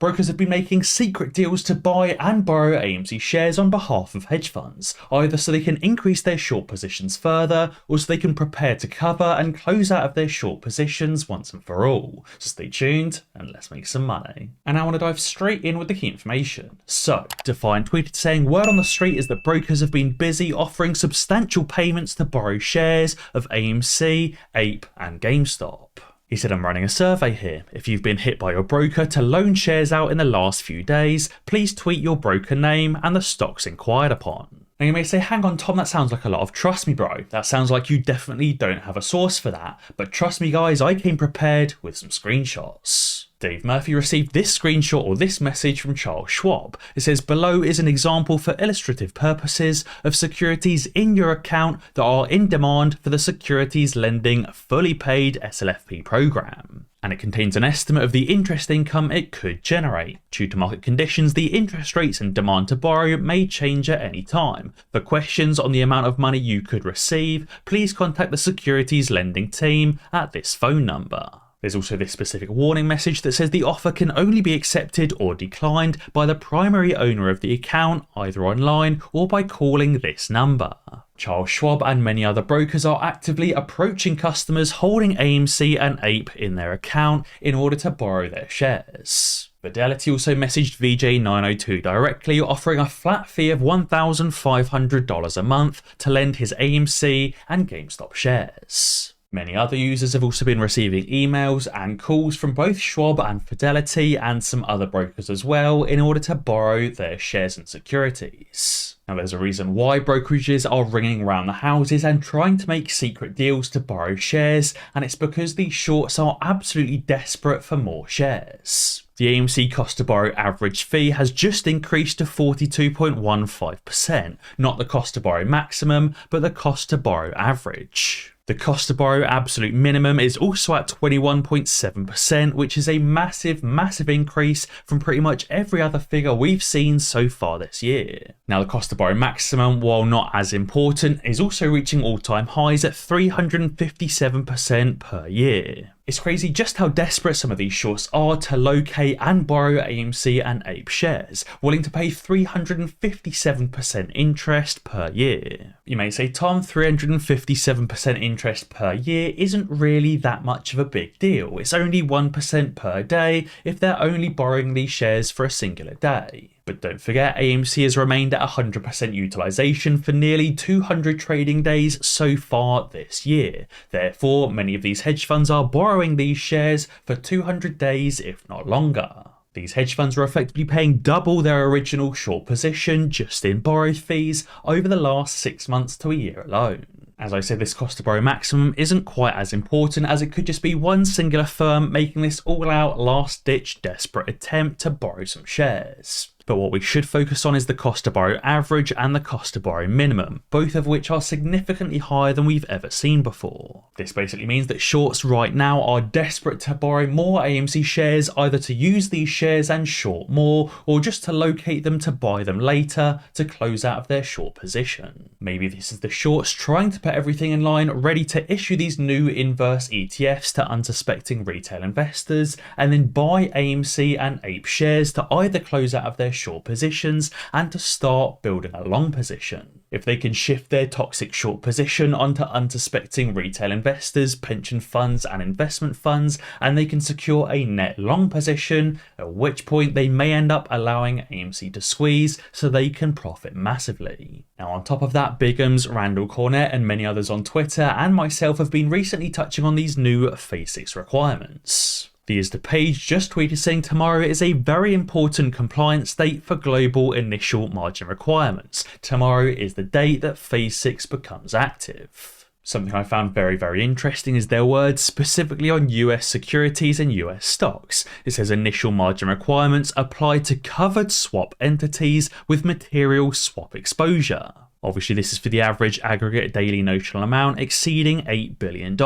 Brokers have been making secret deals to buy and borrow AMC shares on behalf of hedge funds, either so they can increase their short positions further, or so they can prepare to cover and close out of their short positions once and for all. So stay tuned and let's make some money. And I want to dive straight in with the key information. So, Define tweeted saying word on the street is that brokers have been busy offering substantial payments to borrow shares of AMC, Ape and GameStop. He said, I'm running a survey here. If you've been hit by your broker to loan shares out in the last few days, please tweet your broker name and the stocks inquired upon. Now you may say, hang on Tom, that sounds like a lot of trust me bro. That sounds like you definitely don't have a source for that. But trust me guys, I came prepared with some screenshots. Dave Murphy received this screenshot or this message from Charles Schwab. It says, below is an example for illustrative purposes of securities in your account that are in demand for the securities lending fully paid SLFP program. And it contains an estimate of the interest income it could generate. Due to market conditions, the interest rates and demand to borrow may change at any time. For questions on the amount of money you could receive, please contact the securities lending team at this phone number. There's also this specific warning message that says the offer can only be accepted or declined by the primary owner of the account, either online or by calling this number. Charles Schwab and many other brokers are actively approaching customers holding AMC and Ape in their account in order to borrow their shares. Fidelity also messaged VJ902 directly, offering a flat fee of $1,500 a month to lend his AMC and GameStop shares. Many other users have also been receiving emails and calls from both Schwab and Fidelity and some other brokers as well in order to borrow their shares and securities. Now there's a reason why brokerages are ringing around the houses and trying to make secret deals to borrow shares, and it's because these shorts are absolutely desperate for more shares. The AMC cost to borrow average fee has just increased to 42.15%, not the cost to borrow maximum, but the cost to borrow average. The cost to borrow absolute minimum is also at 21.7%, which is a massive increase from pretty much every other figure we've seen so far this year. Now the cost to borrow maximum, while not as important, is also reaching all-time highs at 357% per year. It's crazy just how desperate some of these shorts are to locate and borrow AMC and Ape shares, willing to pay 357% interest per year. You may say, Tom, 357% interest per year isn't really that much of a big deal. It's only 1% per day if they're only borrowing these shares for a singular day. But don't forget, AMC has remained at 100% utilization for nearly 200 trading days so far this year. Therefore, many of these hedge funds are borrowing these shares for 200 days, if not longer. These hedge funds are effectively paying double their original short position just in borrow fees over the last 6 months to a year alone. As I said, this cost to borrow maximum isn't quite as important, as it could just be one singular firm making this all-out last-ditch desperate attempt to borrow some shares. But what we should focus on is the cost to borrow average and the cost to borrow minimum, both of which are significantly higher than we've ever seen before. This basically means that shorts right now are desperate to borrow more AMC shares, either to use these shares and short more, or just to locate them to buy them later to close out of their short position. Maybe this is the shorts trying to put everything in line, ready to issue these new inverse ETFs to unsuspecting retail investors, and then buy AMC and Ape shares to either close out of their short positions and to start building a long position. If they can shift their toxic short position onto unsuspecting retail investors, pension funds and investment funds, and they can secure a net long position, at which point they may end up allowing AMC to squeeze so they can profit massively. Now on top of that, Bigums, Randall Cornett and many others on Twitter and myself have been recently touching on these new Phase 6 requirements. The ISDA page just tweeted saying tomorrow is a very important compliance date for global initial margin requirements. Tomorrow is the date that Phase 6 becomes active. Something I found very interesting is their words specifically on US securities and US stocks. It says initial margin requirements apply to covered swap entities with material swap exposure. Obviously this is for the average aggregate daily notional amount exceeding $8 billion.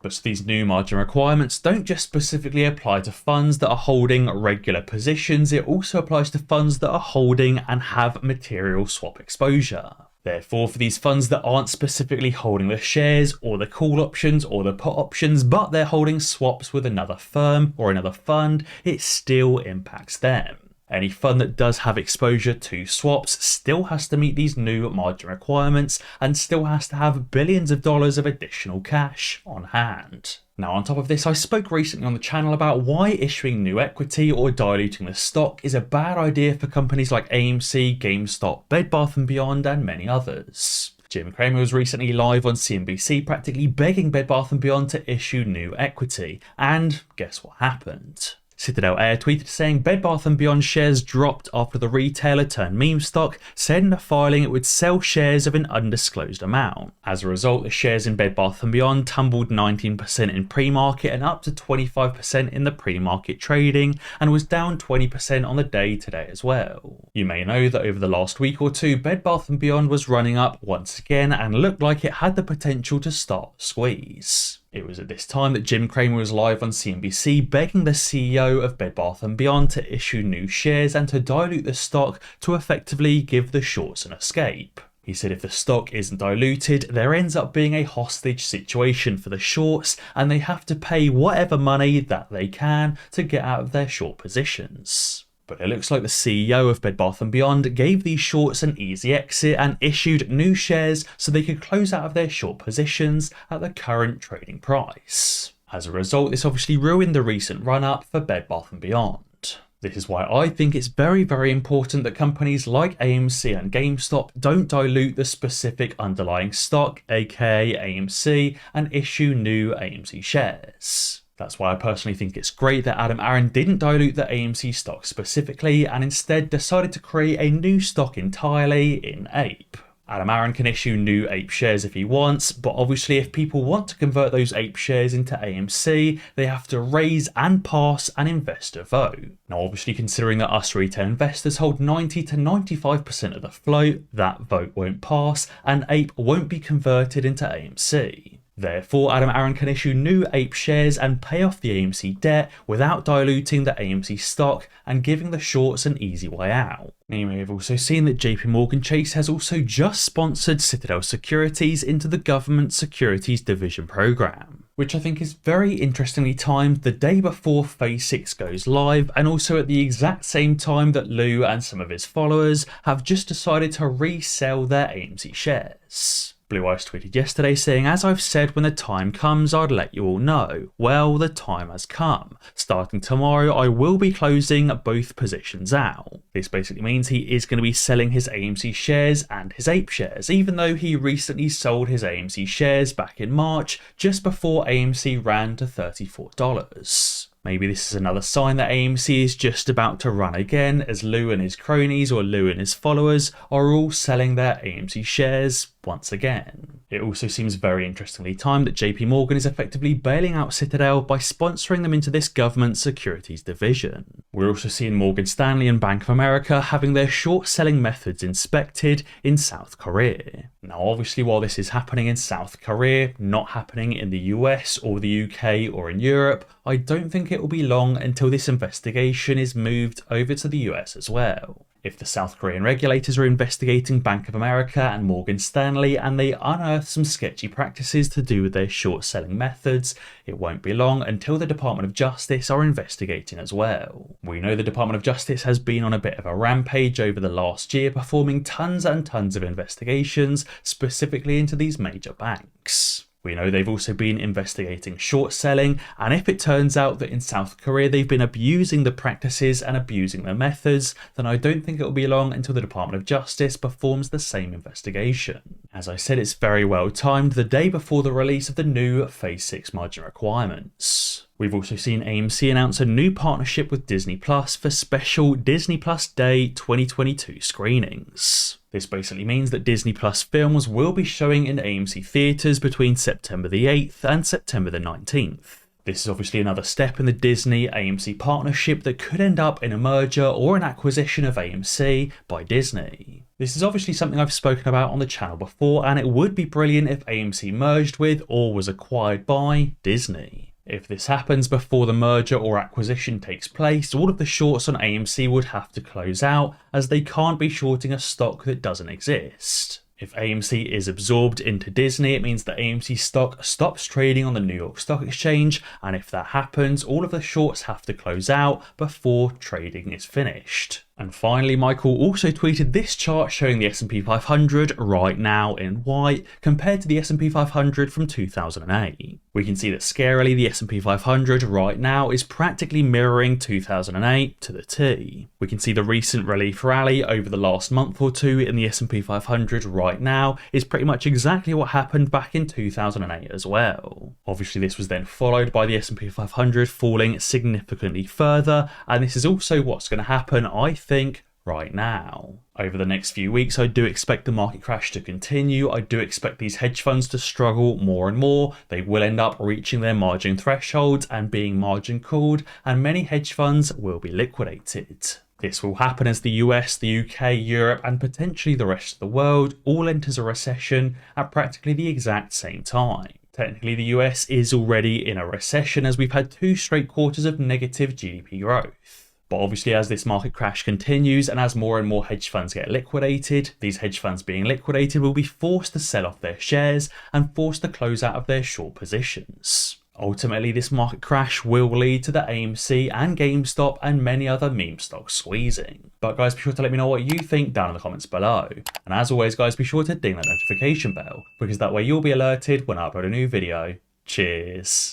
But these new margin requirements don't just specifically apply to funds that are holding regular positions, it also applies to funds that are holding and have material swap exposure. Therefore, for these funds that aren't specifically holding the shares or the call options or the put options, but they're holding swaps with another firm or another fund, it still impacts them. Any fund that does have exposure to swaps still has to meet these new margin requirements and still has to have billions of dollars of additional cash on hand. Now, on top of this, I spoke recently on the channel about why issuing new equity or diluting the stock is a bad idea for companies like AMC, GameStop, Bed Bath & Beyond, and many others. Jim Cramer was recently live on CNBC practically begging Bed Bath & Beyond to issue new equity, and guess what happened? Citadel Air tweeted saying Bed Bath & Beyond shares dropped after the retailer turned meme stock, said in a filing it would sell shares of an undisclosed amount. As a result, the shares in Bed Bath & Beyond tumbled 19% in pre-market and up to 25% in the pre-market trading, and was down 20% on the day today as well. You may know that over the last week or two, Bed Bath & Beyond was running up once again and looked like it had the potential to start the squeeze. It was at this time that Jim Cramer was live on CNBC begging the CEO of Bed Bath & Beyond to issue new shares and to dilute the stock to effectively give the shorts an escape. He said if the stock isn't diluted, there ends up being a hostage situation for the shorts and they have to pay whatever money that they can to get out of their short positions. But it looks like the CEO of Bed Bath & Beyond gave these shorts an easy exit and issued new shares so they could close out of their short positions at the current trading price. As a result, this obviously ruined the recent run-up for Bed Bath & Beyond. This is why I think it's very, very important that companies like AMC and GameStop don't dilute the specific underlying stock, aka AMC, and issue new AMC shares. That's why I personally think it's great that Adam Aron didn't dilute the AMC stock specifically and instead decided to create a new stock entirely in APE. Adam Aron can issue new APE shares if he wants, but obviously if people want to convert those APE shares into AMC, they have to raise and pass an investor vote. Now obviously considering that us retail investors hold 90 to 95% of the float, that vote won't pass and APE won't be converted into AMC. Therefore, Adam Aron can issue new APE shares and pay off the AMC debt without diluting the AMC stock and giving the shorts an easy way out. Now, you may have also seen that JPMorgan Chase has also just sponsored Citadel Securities into the Government Securities Division program, which I think is very interestingly timed the day before Phase 6 goes live and also at the exact same time that Lou and some of his followers have just decided to resell their AMC shares. Blue Ice tweeted yesterday saying, as I've said, when the time comes, I'd let you all know. Well, the time has come. Starting tomorrow, I will be closing both positions out. This basically means he is going to be selling his AMC shares and his APE shares, even though he recently sold his AMC shares back in March, just before AMC ran to $34. Maybe this is another sign that AMC is just about to run again, as Lou and his cronies or Lou and his followers are all selling their AMC shares once again. It also seems very interestingly timed that JP Morgan is effectively bailing out Citadel by sponsoring them into this government securities division. We're also seeing Morgan Stanley and Bank of America having their short selling methods inspected in South Korea. Now obviously while this is happening in South Korea, not happening in the US or the UK or in Europe, I don't think it will be long until this investigation is moved over to the US as well. If the South Korean regulators are investigating Bank of America and Morgan Stanley and they unearth some sketchy practices to do with their short selling methods, it won't be long until the Department of Justice are investigating as well. We know the Department of Justice has been on a bit of a rampage over the last year, performing tons and tons of investigations specifically into these major banks. We know they've also been investigating short selling, and if it turns out that in South Korea they've been abusing the practices and abusing the methods, then I don't think it will be long until the Department of Justice performs the same investigation. As I said, it's very well timed the day before the release of the new Phase 6 margin requirements. We've also seen AMC announce a new partnership with Disney Plus for special Disney Plus Day 2022 screenings. This basically means that Disney Plus films will be showing in AMC theatres between September the 8th and September the 19th. This is obviously another step in the Disney-AMC partnership that could end up in a merger or an acquisition of AMC by Disney. This is obviously something I've spoken about on the channel before, and it would be brilliant if AMC merged with or was acquired by Disney. If this happens before the merger or acquisition takes place, all of the shorts on AMC would have to close out, as they can't be shorting a stock that doesn't exist. If AMC is absorbed into Disney, it means that AMC stock stops trading on the New York Stock Exchange, and if that happens, all of the shorts have to close out before trading is finished. And finally, Michael also tweeted this chart showing the S&P 500 right now in white compared to the S&P 500 from 2008. We can see that scarily the S&P 500 right now is practically mirroring 2008 to the T. We can see the recent relief rally over the last month or two in the S&P 500 right now is pretty much exactly what happened back in 2008 as well. Obviously this was then followed by the S&P 500 falling significantly further, and this is also what's going to happen, I think, right now. Over the next few weeks, I do expect the market crash to continue. I do expect these hedge funds to struggle more and more. They will end up reaching their margin thresholds and being margin called, and many hedge funds will be liquidated. This will happen as the US, the UK, Europe, and potentially the rest of the world all enters a recession at practically the exact same time. Technically, the US is already in a recession as we've had 2 straight quarters of negative GDP growth. But obviously as this market crash continues and as more and more hedge funds get liquidated, these hedge funds being liquidated will be forced to sell off their shares and forced to close out of their short positions. Ultimately, this market crash will lead to the AMC and GameStop and many other meme stocks squeezing. But guys, be sure to let me know what you think down in the comments below. And as always guys, be sure to ding that notification bell, because that way you'll be alerted when I upload a new video. Cheers.